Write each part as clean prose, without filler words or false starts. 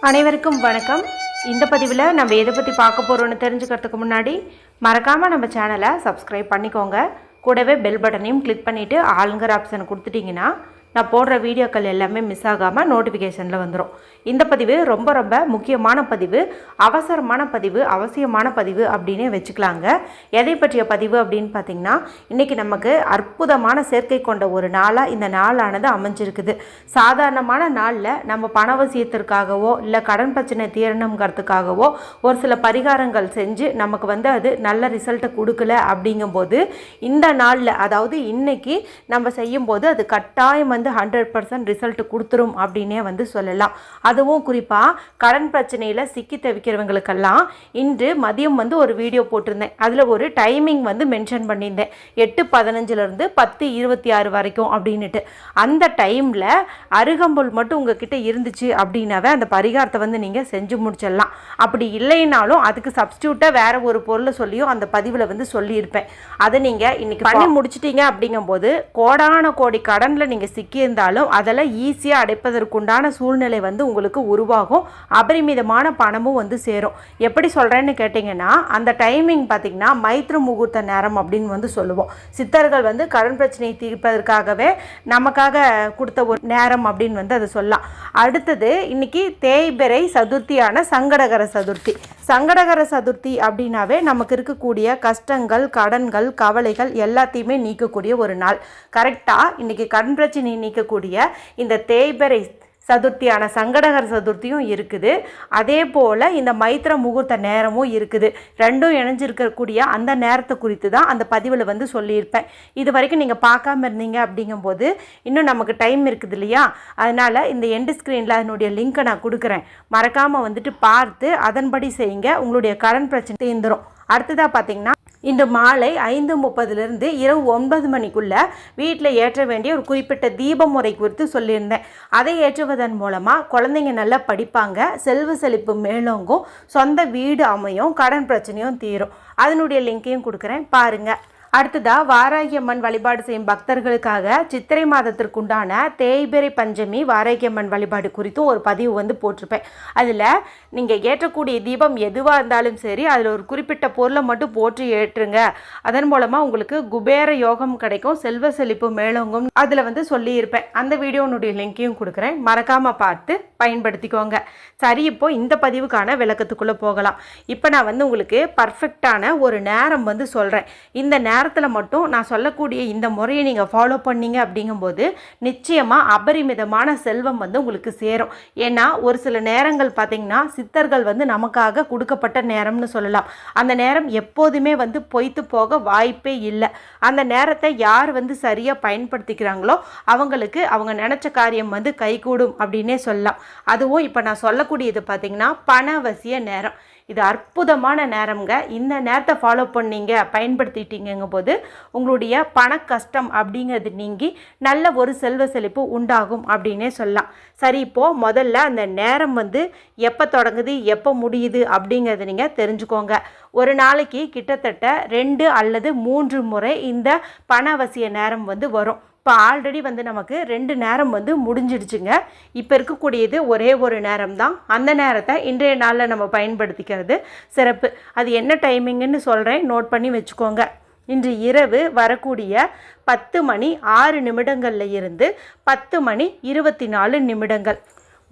அனைவருக்கும் வணக்கம். இந்த பதிவில் நம்ம எதை பற்றி பார்க்க போகிறோன்னு தெரிஞ்சுக்கிறதுக்கு முன்னாடி மறக்காமல் நம்ம சேனலை சப்ஸ்கிரைப் பண்ணிக்கோங்க. கூடவே பெல் பட்டனையும் கிளிக் பண்ணிவிட்டு ஆளுங்கிற ஆப்ஷன் கொடுத்துட்டிங்கன்னா நான் போடுற வீடியோக்கள் எல்லாமே மிஸ் ஆகாமல் நோட்டிஃபிகேஷனில் வந்துடும். இந்த பதிவு ரொம்ப ரொம்ப முக்கியமான பதிவு, அவசரமான பதிவு, அவசியமான பதிவு அப்படின்னே வச்சுக்கலாங்க. எதை பற்றிய பதிவு அப்படின்னு பார்த்திங்கன்னா, இன்றைக்கி நமக்கு அற்புதமான சேர்க்கை கொண்ட ஒரு நாளாக இந்த நாளானது அமைஞ்சிருக்குது. சாதாரணமான நாளில் நம்ம பணவசியத்திற்காகவோ இல்லை கடன் பிரச்சனை தீரணுங்கிறதுக்காகவோ ஒரு சில பரிகாரங்கள் செஞ்சு நமக்கு அது நல்ல ரிசல்ட்டை கொடுக்கல. அப்படிங்கும்போது இந்த நாளில், அதாவது இன்றைக்கி நம்ம செய்யும்போது அது கட்டாயம் 100% ரிசல்ட் கொடுத்துரும் அப்படின்னே சொல்லலாம். அதுவும் குறிப்பாக கடன் பிரச்சனையில் சிக்கி தவிக்கிறவங்களுக்கெல்லாம் இன்று மதியம் ஒரு வீடியோ போட்டிருந்தேன். அதில் ஒரு டைமிங் மென்ஷன் பண்ணியிருந்தேன், 8:15 10:26 வரைக்கும் அப்படின்ட்டு. அந்த டைமில் அருகம்புல் மட்டும் உங்ககிட்ட இருந்துச்சு அப்படின்னாவே அந்த பரிகாரத்தை நீங்கள் செஞ்சு முடிச்சிடலாம். அப்படி இல்லைனாலும் அதுக்கு சப்ஸ்டியூட்டாக வேறு ஒரு பொருளை சொல்லியும் அந்த பதிவில் சொல்லியிருப்பேன். அதை நீங்கள் இன்றைக்கி பண்ணி முடிச்சிட்டிங்க. அப்படிங்கும்போது கோடான கோடி கடனில் நீங்கள் சிக்கியிருந்தாலும் அதெல்லாம் ஈஸியாக அடைப்பதற்குண்டான சூழ்நிலை உங்களுக்கு உருவாகும். அபரிமிதமான பணமும் சேரும். எப்படி சொல்கிறேன்னு கேட்டிங்கன்னா, அந்த டைமிங் பார்த்திங்கன்னா மைத்ர முகூர்த்த நேரம் அப்படின்னு சொல்லுவோம். சித்தர்கள் கடன் பிரச்சனையை தீர்ப்பதற்காகவே நமக்காக கொடுத்த ஒரு நேரம் அப்படின்னு அதை சொல்லலாம். அடுத்தது இன்னைக்கு தேய்பிறை சதுர்த்தியான சங்கடகர சதுர்த்தி. சங்கடகர சதுர்த்தி அப்படின்னாவே நமக்கு இருக்கக்கூடிய கஷ்டங்கள், கடன்கள், கவலைகள் எல்லாத்தையுமே நீக்கக்கூடிய ஒரு நாள். கரெக்டாக இன்றைக்கி கடன் பிரச்சனை நீக்கக்கூடிய இந்த தேய்பிறை சதுர்த்தியான சங்கடகர சதுர்த்தியும் இருக்குது. அதே போல் இந்த மைத்திர முகூர்த்த நேரமும் இருக்குது. ரெண்டும் இணைஞ்சிருக்கக்கூடிய அந்த நேரத்தை குறித்து தான் அந்த பதிவில் சொல்லியிருப்பேன். இது வரைக்கும் நீங்கள் பார்க்காம இருந்தீங்க அப்படிங்கும்போது இன்னும் நமக்கு டைம் இருக்குது இல்லையா? அதனால் இந்த எண்டு ஸ்க்ரீனில் அதனுடைய லிங்க்கை நான் கொடுக்குறேன். மறக்காமல் பார்த்து அதன்படி செய்யுங்க. உங்களுடைய கடன் பிரச்சனை தீர்ந்துடும். அடுத்ததாக பார்த்திங்கன்னா, இன்று மாலை 5:30 இரவு 9 மணிக்குள்ளே வீட்டில் ஏற்ற வேண்டிய ஒரு குறிப்பிட்ட தீப முறை குறித்து சொல்லியிருந்தேன். அதை ஏற்றுவதன் மூலமாக குழந்தைங்க நல்லா படிப்பாங்க, செல்வ செழிப்பு மேலோங்கும், சொந்த வீடு அமையும், கடன் பிரச்சனையும் தீரும். அதனுடைய லிங்கையும் கொடுக்குறேன், பாருங்கள். அடுத்ததாக வாராகியம்மன் வழிபாடு செய்யும் பக்தர்களுக்காக சித்திரை மாதத்திற்குண்டான தேய்பிறை பஞ்சமி வாராகியம்மன் வழிபாடு குறித்தும் ஒரு பதிவு போட்டிருப்பேன். அதில் நீங்கள் ஏற்றக்கூடிய தீபம் எதுவாக இருந்தாலும் சரி, அதில் ஒரு குறிப்பிட்ட பொருளை மட்டும் போட்டு ஏற்றுங்க. அதன் மூலமாக உங்களுக்கு குபேர யோகம் கிடைக்கும், செல்வ செழிப்பு மேலோங்கும் அதில் சொல்லியிருப்பேன். அந்த வீடியோனுடைய லிங்கையும் கொடுக்குறேன், மறக்காமல் பார்த்து பயன்படுத்திக்கோங்க. சரி, இப்போ இந்த பதிவுக்கான விளக்கத்துக்குள்ளே போகலாம். இப்போ நான் உங்களுக்கு பர்ஃபெக்டான ஒரு நேரம் சொல்கிறேன். இந்த நேரத்தில் மட்டும் நான் சொல்லக்கூடிய இந்த முறையை நீங்கள் ஃபாலோ பண்ணீங்க அப்படிங்கும்போது நிச்சயமாக அபரிமிதமான செல்வம் உங்களுக்கு சேரும். ஏன்னா ஒரு சில நேரங்கள் பார்த்திங்கன்னா சித்தர்கள் நமக்காக கொடுக்கப்பட்ட நேரம்னு சொல்லலாம். அந்த நேரம் எப்போதுமே பொய்த்து போக வாய்ப்பே இல்லை. அந்த நேரத்தை யார் சரியாக பயன்படுத்திக்கிறாங்களோ அவங்களுக்கு அவங்க நினச்ச காரியம் கைகூடும் அப்படின்னே சொல்லலாம். அதுவும் இப்போ நான் சொல்லக்கூடியது பார்த்திங்கன்னா பணவசிய நேரம். இது அற்புதமான நேரம்ங்க. இந்த நேரத்தை ஃபாலோ பண்ணீங்க, பயன்படுத்திட்டீங்க போது உங்களுடைய பண கஷ்டம் அப்படிங்கிறது நீங்கி நல்ல ஒரு செல்வ செழிப்பு உண்டாகும் அப்படின்னே சொல்லலாம். சரி, இப்போது முதல்ல அந்த நேரம் எப்போ தொடங்குது எப்போ முடியுது அப்படிங்கிறத நீங்கள் தெரிஞ்சுக்கோங்க. ஒரு நாளைக்கு கிட்டத்தட்ட 2 அல்லது 3 முறை இந்த பணவசிய நேரம் வரும். இப்போ ஆல்ரெடி நமக்கு 2 நேரம் முடிஞ்சிடுச்சுங்க. இப்போ இருக்கக்கூடியது ஒரே ஒரு நேரம் தான். அந்த நேரத்தை இன்றைய நாளில் நம்ம பயன்படுத்திக்கிறது சிறப்பு. அது என்ன டைமிங்குன்னு சொல்கிறேன், நோட் பண்ணி வச்சுக்கோங்க. இன்று இரவு வரக்கூடிய 10:06 இருந்து 10:24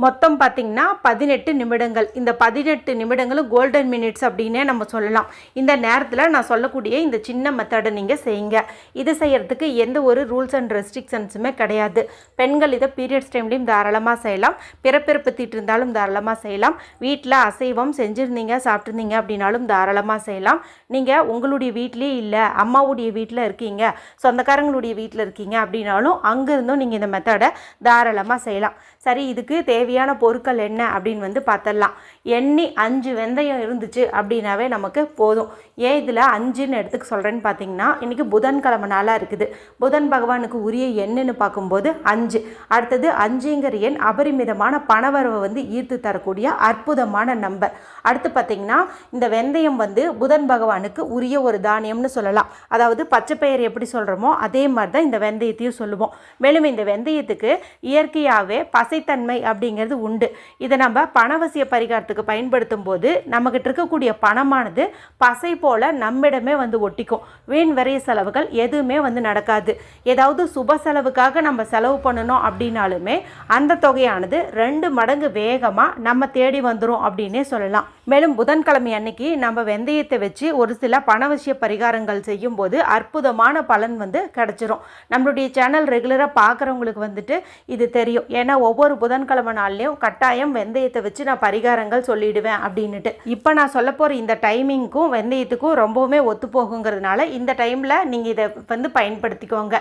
மொத்தம் பார்த்திங்கன்னா 18 நிமிடங்கள். இந்த 18 நிமிடங்களும் கோல்டன் மினிட்ஸ் அப்படின்னே நம்ம சொல்லலாம். இந்த நேரத்தில் நான் சொல்லக்கூடிய இந்த சின்ன மெத்தடை நீங்கள் செய்யுங்க. இது செய்கிறதுக்கு எந்த ஒரு ரூல்ஸ் அண்ட் ரெஸ்ட்ரிக்ஷன்ஸுமே கிடையாது. பெண்கள் இதை பீரியட்ஸ் டைம்லேயும் தாராளமாக செய்யலாம், பிறப்பிறப்பு தீட்டு இருந்தாலும் தாராளமாக செய்யலாம், வீட்டில் அசைவம் செஞ்சுருந்தீங்க சாப்பிட்ருந்தீங்க அப்படின்னாலும் தாராளமாக செய்யலாம். நீங்கள் உங்களுடைய வீட்டிலே இல்லை, அம்மாவுடைய வீட்டில் இருக்கீங்க, சொந்தக்காரங்களுடைய வீட்டில் இருக்கீங்க அப்படின்னாலும் அங்கேருந்தும் நீங்கள் இந்த மெத்தடை தாராளமாக செய்யலாம். சரி, இதுக்கு தேவையான பொருட்கள் என்ன அப்படின்னு பார்த்துடலாம். எண்ணி 5 வெந்தயம் இருந்துச்சு அப்படின்னாவே நமக்கு போதும். ஏன் இதில் 5ன்னு எடுத்துக்க சொல்கிறேன்னு பார்த்தீங்கன்னா, இன்றைக்கி புதன்கிழமை நாளாக இருக்குது. புதன் பகவானுக்கு உரிய எண்ணுன்னு பார்க்கும்போது 5. அடுத்தது 5ங்கிற எண் அபரிமிதமான பணவரவை வந்து ஈர்த்து தரக்கூடிய அற்புதமான நம்பர். அடுத்து பார்த்திங்கன்னா, இந்த வெந்தயம் வந்து புதன் பகவானுக்கு உரிய ஒரு தானியம்னு சொல்லலாம். அதாவது பச்சை பயிர் எப்படி சொல்கிறோமோ அதே மாதிரி தான் இந்த வெந்தயத்தையும் சொல்லுவோம். மேலும் இந்த வெந்தயத்துக்கு இயற்கையாகவே பசைத்தன்மை அப்படிங்கிறது உண்டு. இதை நம்ம பணவசிய பரிகாரத்துக்கு பயன்படுத்தும் போது நம்மகிட்ட இருக்கக்கூடிய பணமானது பசை போல நம்மிடமே வந்து ஒட்டிக்கும். வீண் விரைய செலவுகள் எதுவுமே வந்து நடக்காது. ஏதாவது சுப செலவுக்காக நம்ம செலவு பண்ணணும் அப்படின்னாலுமே அந்த தொகையானது 2 மடங்கு வேகமாக நம்ம தேடி வந்துடும் அப்படின்னே சொல்லலாம். மேலும் புதன்கிழமை அன்னைக்கு நம்ம வெந்தயத்தை வச்சு ஒரு சில பணவசிய பரிகாரங்கள் செய்யும் போது அற்புதமான பலன் வந்து கிடைச்சிரும். நம்மளுடைய சேனல் ரெகுலராக பார்க்குறவங்களுக்கு வந்துட்டு இது தெரியும். ஏன்னா ஒவ்வொரு புதன்கிழமை நாள்லையும் கட்டாயம் வெந்தயத்தை வச்சு நான் பரிகாரங்கள் சொல்லிடுவேன் அப்படின்னுட்டு. இப்போ நான் சொல்ல போகிற இந்த டைமிங்க்கும் வெந்தயத்துக்கும் ரொம்பவுமே ஒத்து போகுங்கிறதுனால இந்த டைமில் நீங்கள் இதை வந்து பயன்படுத்திக்கோங்க.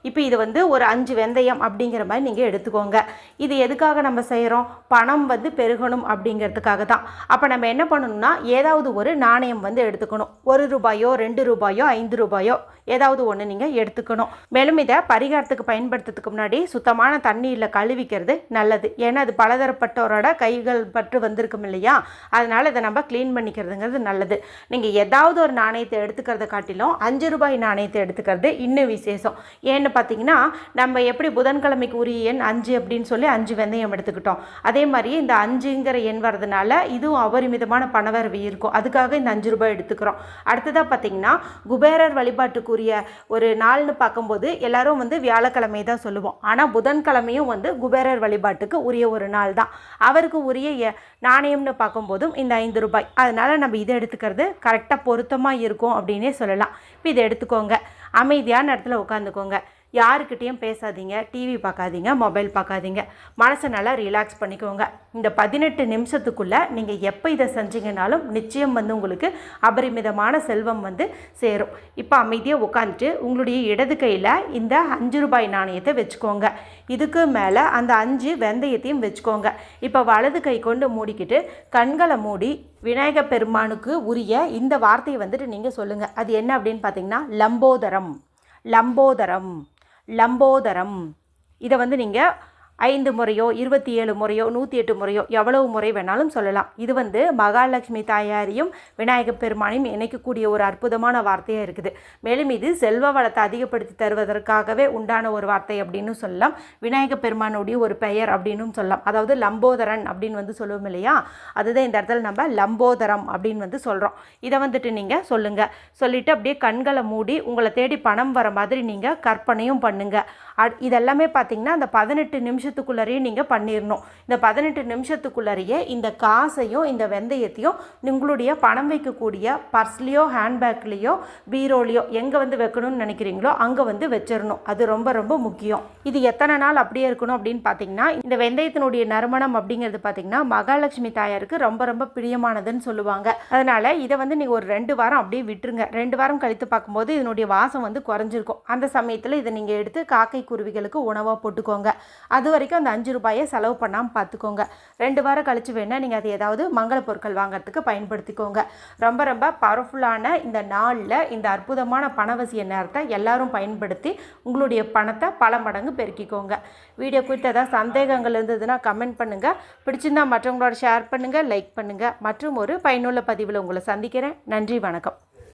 இப்போ இது வந்து ஒரு 5 வெந்தயம் அப்படிங்கிற மாதிரி நீங்கள் எடுத்துக்கோங்க. இது எதுக்காக நம்ம செய்கிறோம்? பணம் வந்து பெருகணும் அப்படிங்கிறதுக்காக தான். அப்போ நம்ம என்ன பண்ணணும்னா, ஏதாவது ஒரு நாணயம் வந்து எடுத்துக்கணும். 1 ரூபாயோ 2 ரூபாயோ 5 ரூபாயோ ஏதாவது ஒன்று நீங்கள் எடுத்துக்கணும். மேலும் இதை பரிகாரத்துக்கு பயன்படுத்துறதுக்கு முன்னாடி சுத்தமான தண்ணீரில் கழுவிக்கிறது நல்லது. ஏன்னா அது பலதரப்பட்டவரோட கைகள் பற்று வந்திருக்கும் இல்லையா, அதனால் இதை நம்ம க்ளீன் பண்ணிக்கிறதுங்கிறது நல்லது. நீங்கள் ஏதாவது ஒரு நாணயத்தை எடுத்துக்கிறத காட்டிலும் 5 ரூபாய் நாணயத்தை எடுத்துக்கிறது இன்னும் விசேஷம். ஏன்னு பார்த்தீங்கன்னா, நம்ம எப்படி புதன்கிழமைக்கு உரிய எண் 5 அப்படின்னு சொல்லி 5 வெந்தயம் எடுத்துக்கிட்டோம், அதே மாதிரி இந்த 5ங்கிற எண் வரதுனால இதுவும் அபரிமிதமான பணவரவு இருக்கும். அதுக்காக இந்த 5 ரூபாய் எடுத்துக்கிறோம். அடுத்ததாக பார்த்தீங்கன்னா, குபேரர் வழிபாட்டுக்கு ஒரு நாள்னு பார்க்கும்போது எல்லாரும் வந்து வியாழக்கிழமை தான் சொல்லுவோம். ஆனால் புதன்கிழமையும் வந்து குபேரர் வழிபாட்டுக்கு உரிய ஒரு நாள் தான். அவருக்கு உரிய நாணயம்னு பார்க்கும்போதும் இந்த 5 ரூபாய். அதனால் நம்ம இதை எடுத்துக்கிறது கரெக்டாக பொருத்தமாக இருக்கும் அப்படின்னே சொல்லலாம். இப்போ இதை எடுத்துக்கோங்க. அமைதியான இடத்துல உட்காந்துக்கோங்க. யாருக்கிட்டேயும் பேசாதீங்க, டிவி பார்க்காதீங்க, மொபைல் பார்க்காதீங்க. மனசை நல்லா ரிலாக்ஸ் பண்ணிக்கோங்க. இந்த 18 நிமிஷத்துக்குள்ளே நீங்கள் எப்போ இதை செஞ்சீங்கனாலும் நிச்சயம் வந்து உங்களுக்கு அபரிமிதமான செல்வம் வந்து சேரும். இப்போ அமைதியாக உட்காந்துட்டு உங்களுடைய இடது கையில் இந்த 5 ரூபாய் நாணயத்தை வச்சுக்கோங்க. இதுக்கு மேலே அந்த 5 வெந்தயத்தையும் வச்சுக்கோங்க. இப்போ வலது கை கொண்டு மூடிக்கிட்டு கண்களை மூடி விநாயக பெருமானுக்கு உரிய இந்த வார்த்தையை வந்துட்டு நீங்கள் சொல்லுங்கள். அது என்ன அப்படின்னு பார்த்தீங்கன்னா, லம்போதரம் லம்போதரம் லம்போதரம். இதை வந்து நீங்கள் 5 முறையோ 27 முறையோ 108 முறையோ எவ்வளவு முறை வேணாலும் சொல்லலாம். இது வந்து மகாலட்சுமி தாயாரையும் விநாயகப் பெருமானையும் இணைக்கக்கூடிய ஒரு அற்புதமான வார்த்தையாக இருக்குது. மேலும் இது செல்வ வளத்தை அதிகப்படுத்தி தருவதற்காகவே உண்டான ஒரு வார்த்தை அப்படின்னு சொல்லலாம். விநாயகப் பெருமானுடைய ஒரு பெயர் அப்படின்னு சொல்லலாம். அதாவது லம்போதரன் அப்படின்னு வந்து சொல்லுவோம் இல்லையா, அதுதான் இந்த இடத்துல நம்ம லம்போதரம் அப்படின்னு வந்து சொல்கிறோம். இதை வந்துட்டு நீங்கள் சொல்லுங்கள். சொல்லிவிட்டு அப்படியே கண்களை மூடி உங்களை தேடி பணம் வர மாதிரி நீங்கள் கற்பனையும் பண்ணுங்கள். இதெல்லாமே பார்த்திங்கன்னா அந்த 18 நிமிஷத்துக்குள்ளரையே நீங்கள் பண்ணிடணும். இந்த 18 நிமிஷத்துக்குள்ளரையே இந்த காசையும் இந்த வெந்தயத்தையும் உங்களுடைய பணம் வைக்கக்கூடிய பர்ஸ்லேயோ ஹேண்ட்பேக்லேயோ பீரோலையோ எங்கே வந்து வைக்கணும்னு நினைக்கிறீங்களோ அங்கே வந்து வச்சிடணும். அது ரொம்ப ரொம்ப முக்கியம். இது எத்தனை நாள் அப்படியே இருக்கணும் அப்படின்னு பார்த்தீங்கன்னா, இந்த வெந்தயத்தினுடைய நறுமணம் அப்படிங்கிறது பார்த்தீங்கன்னா மகாலட்சுமி தாயாருக்கு ரொம்ப ரொம்ப பிரியமானதுன்னு சொல்லுவாங்க. அதனால் இதை வந்து நீங்கள் ஒரு 2 வாரம் அப்படியே விட்டுருங்க. 2 வாரம் கழித்து பார்க்கும்போது இதனுடைய வாசம் வந்து குறைஞ்சிருக்கும். அந்த சமயத்தில் இதை நீங்கள் எடுத்து காக்கை குருவிகளுக்கு உணவாக போட்டுக்கோங்க. அது வரைக்கும் அந்த 5 ரூபாயை செலவு பண்ணாமல் பார்த்துக்கோங்க. 2 வாரம் கழிச்சு வேணால் நீங்கள் அது ஏதாவது மங்கள பொருட்கள் வாங்கிறதுக்கு பயன்படுத்திக்கோங்க. ரொம்ப ரொம்ப பவர்ஃபுல்லான இந்த நாளில் இந்த அற்புதமான பணவசிய நேரத்தை எல்லாரும் பயன்படுத்தி உங்களுடைய பணத்தை பல மடங்கு பெருக்கிக்கோங்க. வீடியோ குறித்து ஏதாவது சந்தேகங்கள் இருந்ததுன்னா கமெண்ட் பண்ணுங்கள். பிடிச்சிருந்தால் மற்றவங்களோட ஷேர் பண்ணுங்கள், லைக் பண்ணுங்கள். மற்றும் ஒரு பயனுள்ள பதிவில் உங்களை சந்திக்கிறேன். நன்றி, வணக்கம்.